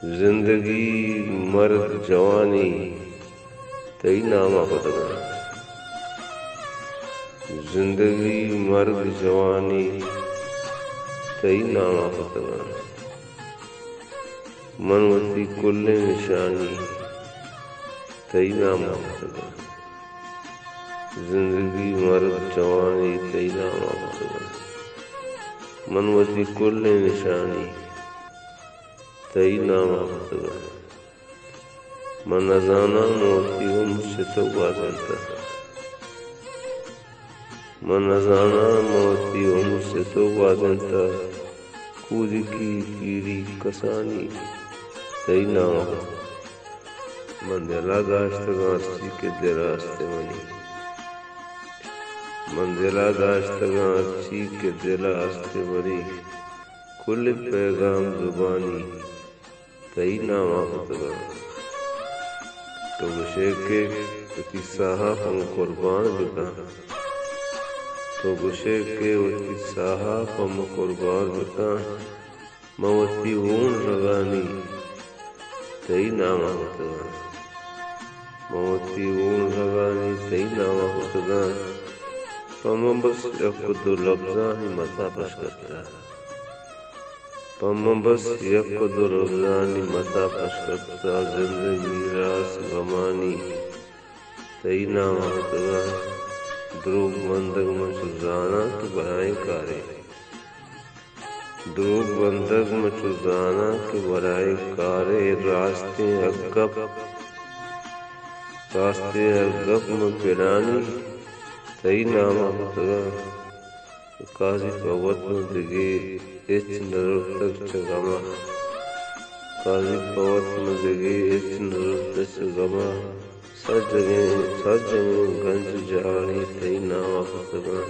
زندگی مرگ جوانی تئی نامہ پتگا زندگی مرگ جوانی تئی نامہ پتگا منوتی کل نشانی تئی نامہ پتگا زندگی مرگ جوانی تئی نامہ پتگا منوتی کل نشانی تئی نامہ پتگا من نزانا موتی ہوں مجھ سے تو بازنتا من نزانا موتی ہوں مجھ سے تو بازنتا کود کی پیری کسانی تئی نامہ من دلا داشتگاں سی کے دراستے منی من دلا داشتگاں سی کے دراستے منی کل پیغام زبانی تئی نامہ پتگا تو گشے کے وتی صاحب ہم قربان بکا تو گشے کے وتی صاحب ہم قربان بکا موتی اون رگانی تئی نامہ پتگا موتی اون رگانی تئی نامہ پتگا پم بس یک دو لفظانی متا پش کرتا پم بس یک دو لفظانی متا پش کرتا زندگی میراث غمانی تئی نامہ پتگا دروگ بندگ مچو زانا کہ برائیں کارے دروگ بندگ مچو زانا کہ برائیں کارے راستے اگپ میں پیرانی تئی نامہ پتگا قاضی پوت میں دگے اچ نرتک چگما قاضی پوت میں دگے اچ نرتک چگما سر جگیں گنج جاری تئی نامہ پتگا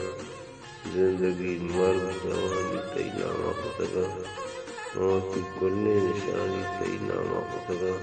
زندگی مرگ جوانی تئی نامہ پتگا موتی کل نشانی تئی نامہ پتگا